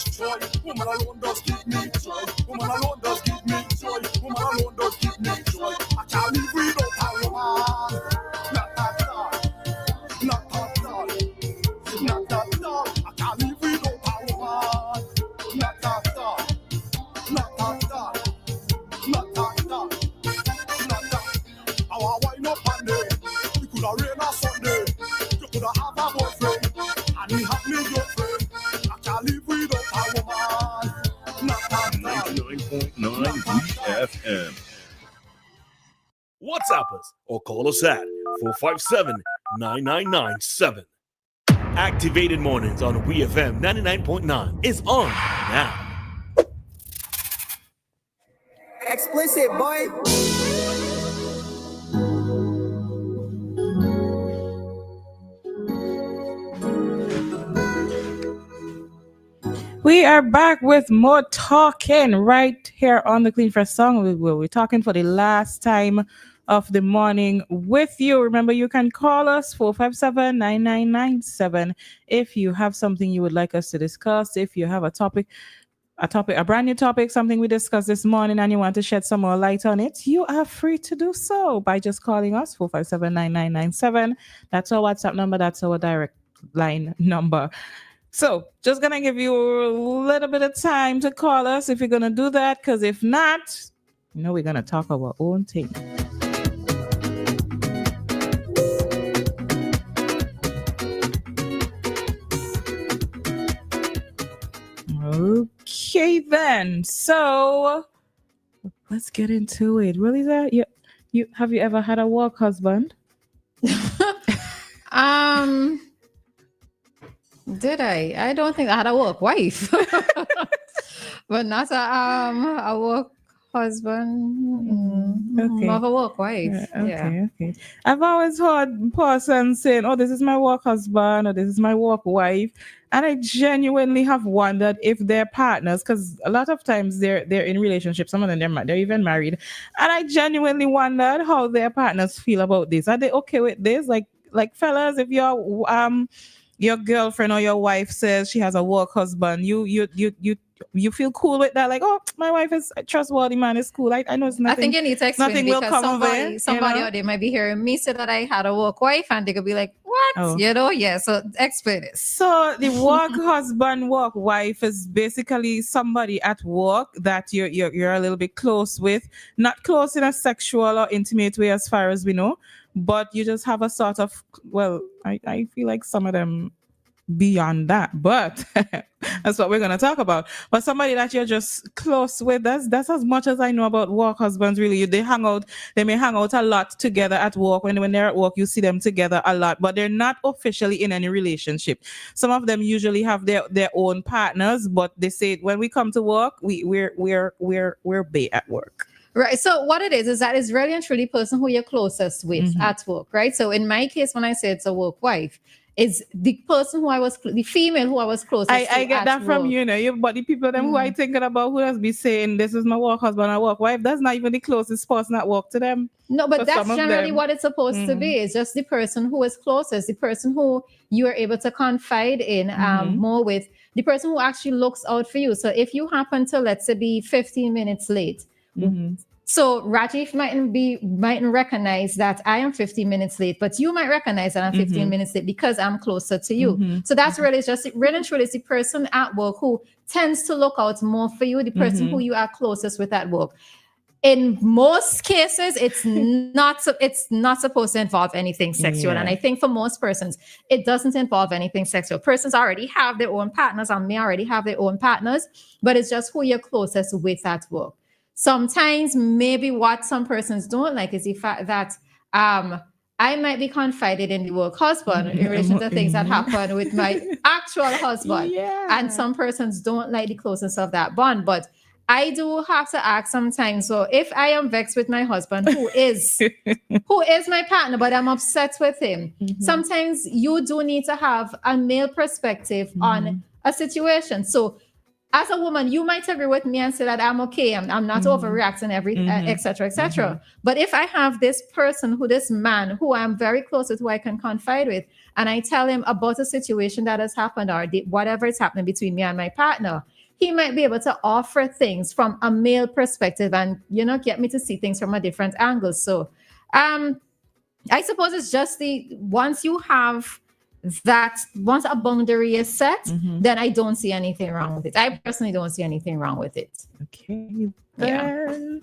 joy. Woman alone does give me joy. Woman alone does give me joy. Woman alone does give me joy. I can't live without a woman. Not at all. Not at all. Not at all. I can't live without a woman. Not at all. Not at all. Not at all. Not at all. Our wine up on day. We could have rain on Sunday. You could have a boyfriend. And he have me girlfriend. I can't live without a woman. Not at all. 99.9 WEFM. WhatsApp us or call us at 457-9997. Activated Mornings on WEFM 99.9 is on now. Explicit, boy. We are back with more talking right here on the Clean Fresh Song. We're talking for the last time of the morning with you. Remember, you can call us 457-9997 if you have something you would like us to discuss. If you have a brand new topic, something we discussed this morning, and you want to shed some more light on it, you are free to do so by just calling us 457-9997. That's our WhatsApp number. That's our direct line number. So just going to give you a little bit of time to call us if you're going to do that, because if not, we're going to talk our own thing. Okay, then. So let's get into it. Roleza, you have you ever had a work husband? Did I? I don't think I had a work wife, but not a work husband. Okay. Not a work wife. Okay. I've always heard persons saying, "Oh, this is my work husband," or "This is my work wife," and I genuinely have wondered if they're partners, because a lot of times they're in relationships. Some of them they're even married, and I genuinely wondered how their partners feel about this. Are they okay with this? Like fellas, if your girlfriend or your wife says she has a work husband, you feel cool with that? Like, oh, my wife is a trustworthy man. It's cool. I know it's nothing. I think you need to explain, nothing will because come somebody out there might be hearing me say that I had a work wife, and they could be like, what? Oh. Yeah. So explain it. So the work husband, work wife is basically somebody at work that you're a little bit close with, not close in a sexual or intimate way as far as we know, but you just have a sort of, well, I feel like some of them beyond that, but that's what we're going to talk about. But somebody that you're just close with, that's as much as I know about work husbands. Really, they may hang out a lot together at work. When they're at work, you see them together a lot, but they're not officially in any relationship. Some of them usually have their own partners, but they say when we come to work, we're bae at work. Right. So what it is that it's really and truly the person who you're closest with at work, right? So in my case, when I say it's a work wife, is the person the female who I was closest to. I get that from work. But the people who I thinking about who has been saying this is my work husband or work wife, that's not even the closest person at work to them. No, but that's generally what it's supposed to be. It's just the person who is closest, the person who you are able to confide in more with, the person who actually looks out for you. So if you happen to, let's say, be 15 minutes late, so Rajiv mightn't recognize that I am 15 minutes late, but you might recognize that I'm 15 minutes late because I'm closer to you. So that's really just really and truly the person at work who tends to look out more for you, the person who you are closest with at work. In most cases, it's not supposed to involve anything sexual. And I think for most persons, it doesn't involve anything sexual. Persons already have their own partners and may already have their own partners, but it's just who you're closest with at work. Sometimes maybe what some persons don't like is the fact that I might be confided in the work husband in relation to things that happen with my actual husband. And some persons don't like the closeness of that bond. But I do have to ask sometimes, so if I am vexed with my husband, who is my partner, but I'm upset with him, sometimes you do need to have a male perspective on a situation. So as a woman, you might agree with me and say that I'm okay. I'm not overreacting, etc., etc. But if I have this man who I'm very close with, who I can confide with, and I tell him about a situation that has happened or whatever is happening between me and my partner, he might be able to offer things from a male perspective and, get me to see things from a different angle. So, I suppose it's just once a boundary is set, then I don't see anything wrong with it. I personally don't see anything wrong with it. Okay. Yeah.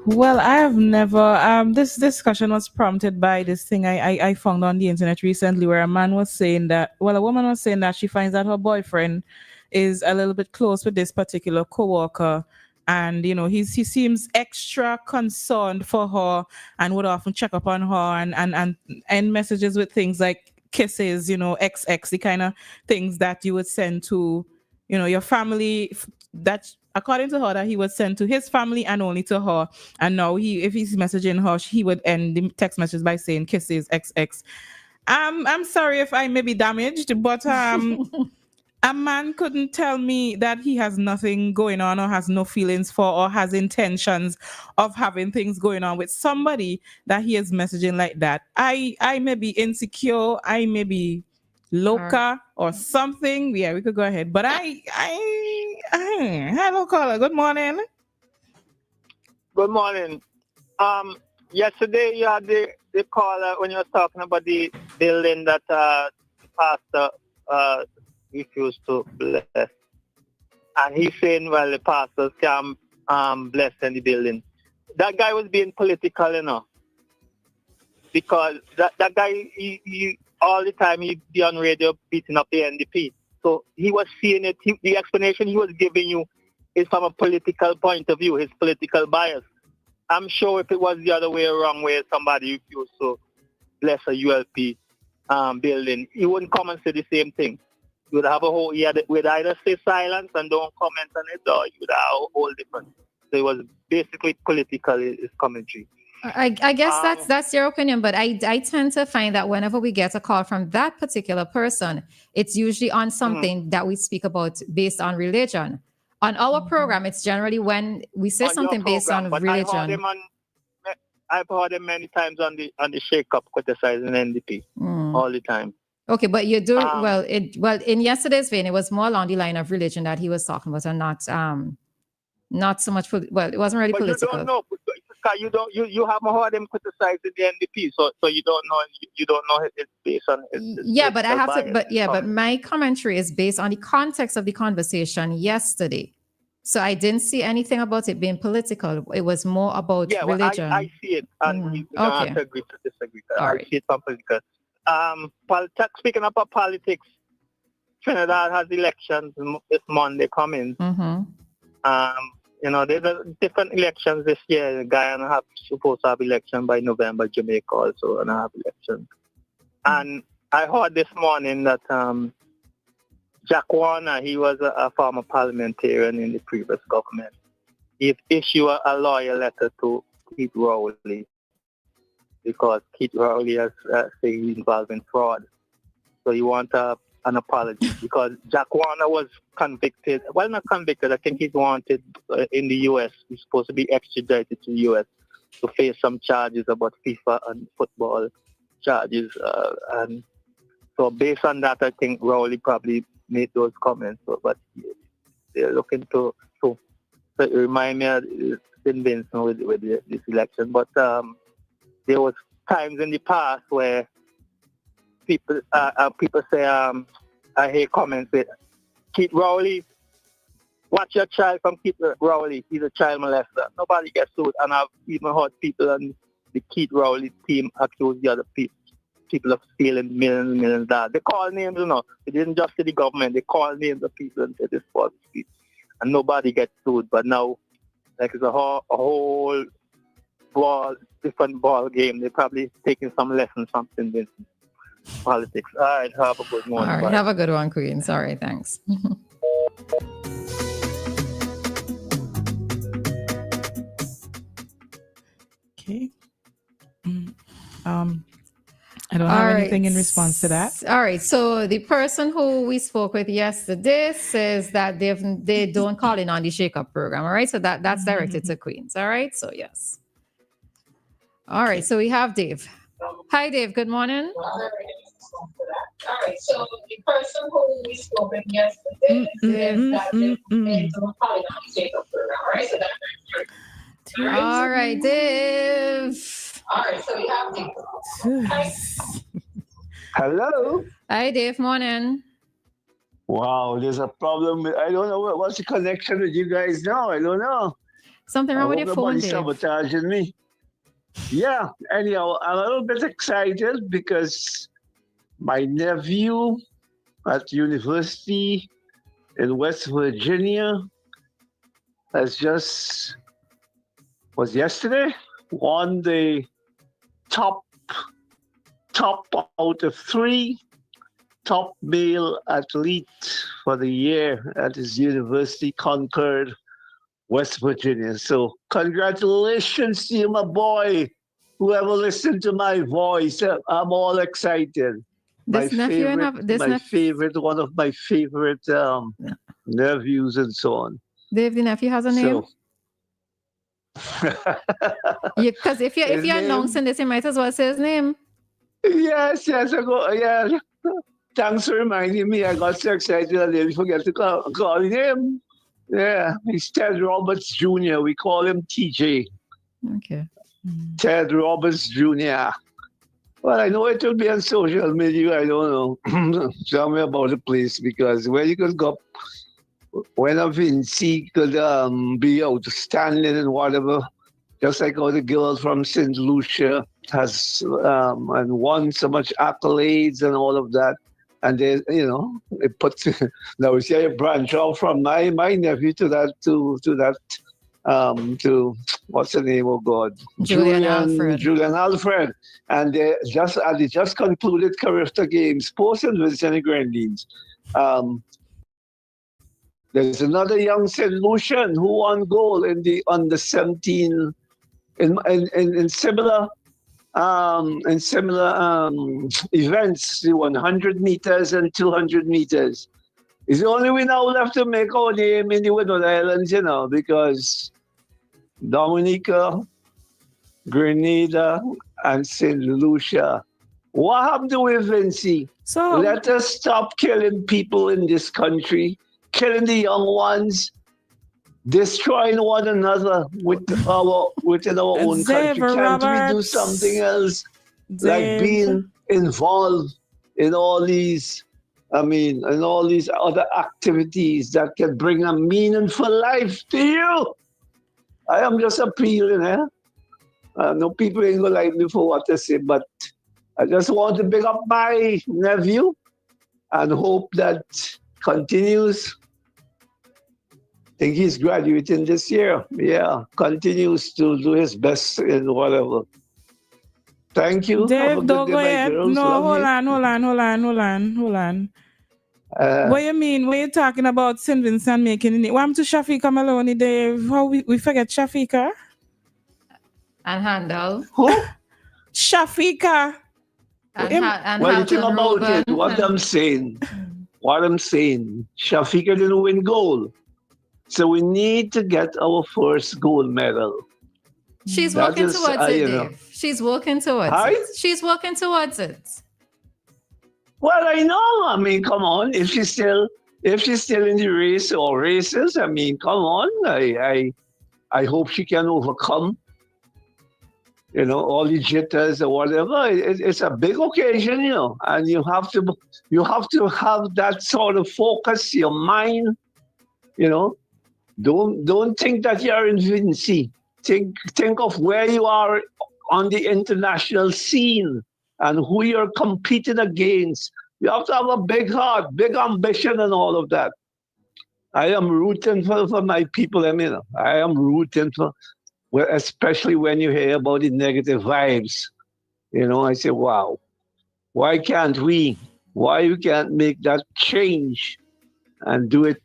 Well, I have never. This discussion was prompted by this thing I found on the internet recently, where a woman was saying that she finds that her boyfriend is a little bit close with this particular coworker, and he seems extra concerned for her and would often check up on her and end messages with things like kisses, XX, the kind of things that you would send to your family, that according to her that he would send to his family and only to her. And now if he's messaging her, he would end the text message by saying kisses XX. I'm sorry if I may be damaged, but a man couldn't tell me that he has nothing going on or has no feelings for or has intentions of having things going on with somebody that he is messaging like that. I may be insecure, I may be loca or something. Yeah, we could go ahead. But hello caller, good morning. Good morning. Yesterday you had the caller when you were talking about the building that the pastor refused to bless. And he's saying, well, the pastors can bless any building. That guy was being political, because that guy, he all the time he'd be on radio beating up the NDP. So he was seeing it. The explanation he was giving you is from a political point of view, his political bias. I'm sure if it was the other way around, where somebody refused to bless a ULP building, he wouldn't come and say the same thing. You would have would either stay silent and don't comment on it, or you would have a whole different. So it was basically political, his commentary. I guess that's your opinion, but I tend to find that whenever we get a call from that particular person, it's usually on something that we speak about based on religion. On our program, it's generally when we say on something based on religion. I've heard him many times on the Shake Up criticizing NDP all the time. Okay, but you do in yesterday's vein, it was more along the line of religion that he was talking about, and not so much. It wasn't really political. You don't know. You haven't heard him criticizing the NDP, so you don't know it's based on. But I have to. But my commentary is based on the context of the conversation yesterday. So I didn't see anything about it being political. It was more about religion. I see it, and we don't have to agree to disagree. I see it from political. Speaking about politics, Trinidad has elections this Monday coming. There's different elections this year. Guyana supposed to have election by November. Jamaica also and have elections. And I heard this morning that Jack Warner, he was a former parliamentarian in the previous government. He issued a lawyer letter to Keith Rowley, because Keith Rowley has said he's involved in fraud. So he wants an apology, because Jack Warner was convicted. Well, not convicted. I think he's wanted in the U.S. He's supposed to be extradited to the U.S. to face some charges about FIFA and football charges. And so based on that, I think Rowley probably made those comments. But they're looking to remind me of St. Vincent with this election. But there was times in the past where people say, I hear comments with Keith Rowley, watch your child from Keith Rowley, he's a child molester. Nobody gets sued, and I've even heard people on the Keith Rowley team accuse the other people of stealing millions and millions of dollars. They call names, They didn't just say the government, they call names of people and say this was speech, and nobody gets sued. But now, it's a whole different ball game. They're probably taking some lessons from St. Vincent politics. All right, have a good one. All right, have a good one, Queen. Sorry, thanks. Okay. I don't have anything in response to that. All right. So the person who we spoke with yesterday says that they don't call in on the Shake Up program. All right. So that's directed to Queens. All right. So yes. All right. So we have Dave. Hi, Dave. Good morning. All right. So the person who we spoke with yesterday says that they don't call in on the Shake Up program. All right. So that's all right, Dave. All right, so we have Dave. Hello. Hi, Dave. Morning. Wow, there's a problem. I don't know what's the connection with you guys now. I don't know. Something wrong with your phone, Dave? Sabotaging me. Yeah. Anyhow, I'm a little bit excited because my nephew at university in West Virginia was yesterday won the top out of 3 top male athlete for the year at his university, Concord, West Virginia. So congratulations to you, my boy. Whoever listened to my voice, I'm all excited. One of my favorite nephews and so on. Dave, the nephew has a name? Because if you're announcing this, you might as well say his name. Yes, yeah. Thanks for reminding me. I got so excited I didn't forget to call him. Yeah, he's Ted Roberts Jr. We call him TJ. Okay. Ted Roberts Jr. Well, I know it will be on social media. I don't know. Tell me about the place because where you could go, when a Vinci could be outstanding and whatever, just like how the girl from St. Lucia has and won so much accolades and all of that. And they, it puts now we see a branch off from my nephew to what's the name of God? Julian Alfred. And they just concluded Carifta Games, post and Vincent and Grenadines. There's another young St. Lucian who won gold in the under 17 in similar events, the 100 meters and 200 meters. It's the only we now left to make our name in the Windward Islands, because Dominica, Grenada, and St. Lucia. What happened to Vinci? So let us stop killing people in this country, killing the young ones, destroying one another within our own country. Can't we do something else? Like being involved in all these, in all these other activities that can bring a meaningful life to you. I am just appealing, no people ain't gonna like me for what I say, but I just want to big up my nephew and hope that continues. I think he's graduating this year. Yeah, continues to do his best in whatever. Thank you. Dave, don't go ahead. No, hold on. What you mean? What you talking about St. Vincent making it? Why to Shafika Maloney, Dave? How we forget Shafika? And Handel. Who? Shafika. And well, the thing about it, what I'm saying, Shafika didn't win gold. So we need to get our first gold medal. She's working towards it, Dave. She's working towards it. She's working towards it. Well, I know. Come on. If she's still in the race or races, come on. I hope she can overcome, all the jitters or whatever. It's a big occasion, and you have to have that sort of focus, your mind, Don't think that you're in Vinci. Think of where you are on the international scene and who you're competing against. You have to have a big heart, big ambition and all of that. I am rooting for my people. I am rooting for, especially when you hear about the negative vibes. I say, wow, why can't we make that change? And do it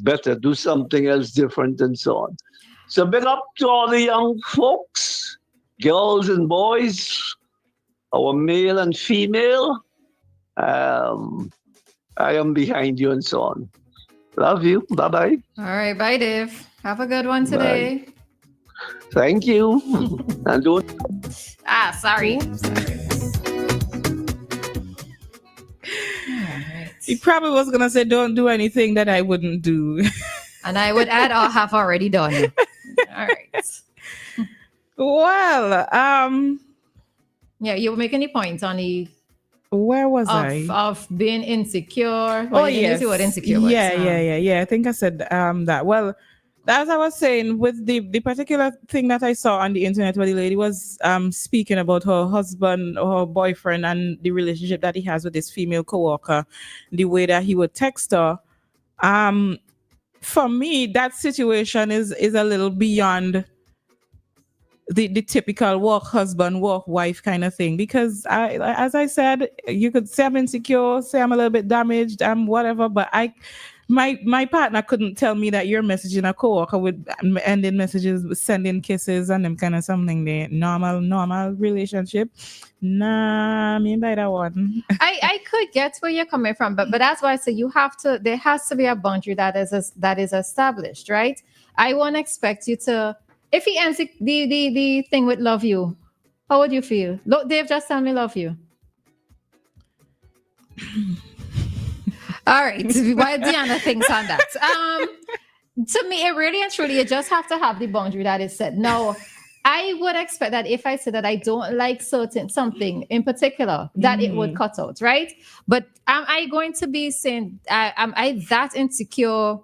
better, do something else different and so on. So big up to all the young folks, girls and boys, our male and female. I am behind you and so on. Love you. Bye-bye. All right. Bye, Dave. Have a good one today. Bye. Thank you. And don't. Sorry. He probably was going to say, don't do anything that I wouldn't do. And I would add, I have already done. All right. Well, yeah, you were making any points on the where was I? Of being insecure. Well, yes. What insecure was. Yeah. I think I said that. Well, as I was saying, with the particular thing that I saw on the internet where the lady was speaking about her husband or her boyfriend and the relationship that he has with his female coworker, the way that he would text her. For me, that situation is a little beyond the typical work husband, work wife kind of thing. Because as I said, you could say I'm insecure, say I'm a little bit damaged, whatever, but my partner couldn't tell me that you're messaging a coworker with ending messages, with sending kisses and them kind of something. The normal relationship. Nah, I mean by that one. I could get where you're coming from, but that's why I say there has to be a boundary that is established, right? I won't expect you to. If he ends the thing with love you, how would you feel? Look, Dave, just tell me love you. All right. What Dianna thinks on that. To me, it really and truly, you just have to have the boundary that is set. Now, I would expect that if I say that I don't like something in particular, that it would cut out, right? But am I going to be saying, am I that insecure?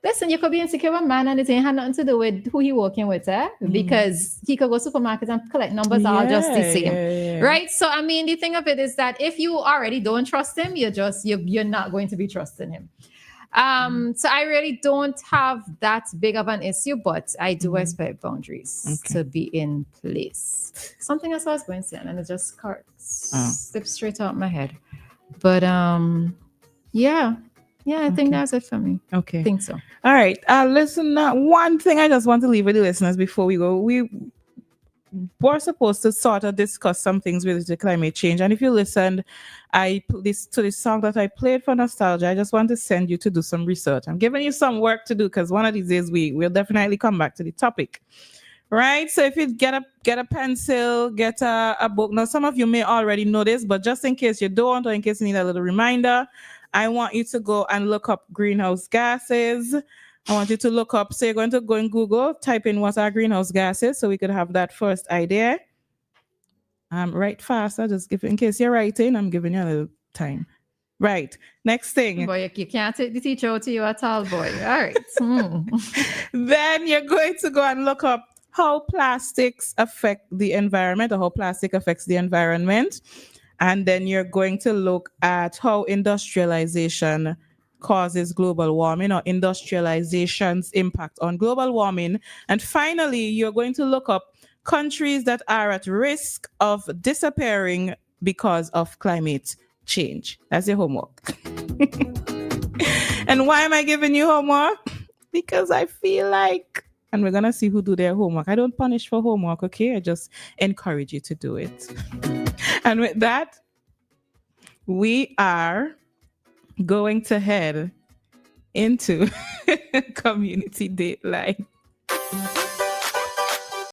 Listen, you could be insecure with a man and it ain't had nothing to do with who he working with, because he could go to supermarkets and collect numbers all just the same, right? So, I mean, the thing of it is that if you already don't trust him, you're not going to be trusting him. So I really don't have that big of an issue, but I do expect boundaries to be in place. Something else I was going to say, and it just slipped straight out my head. But yeah, I think that's it for me. Okay. I think so. All right. Listen, one thing I just want to leave with the listeners before we go. We were supposed to sort of discuss some things related to climate change. And if you listened, to this song that I played for nostalgia, I just want to send you to do some research. I'm giving you some work to do because one of these days we'll definitely come back to the topic. Right? So if you get a pencil, get a book. Now, some of you may already know this, but just in case you don't, or in case you need a little reminder, I want you to go and look up greenhouse gases. I want you to look up, so you're going to go in Google, type in what are greenhouse gases, so we could have that first idea. Write faster, just give in case you're writing, I'm giving you a little time. Right. Next thing. Boy, you can't take the teacher out to you at all, boy. All right. Then you're going to go and look up how plastics affect the environment, or how plastic affects the environment. And then you're going to look at how industrialization causes global warming, or industrialization's impact on global warming. And finally, you're going to look up countries that are at risk of disappearing because of climate change. That's your homework. And why am I giving you homework? Because I feel like, and we're going to see who do their homework. I don't punish for homework, okay? I just encourage you to do it. And with that, we are going to head into Community Dateline.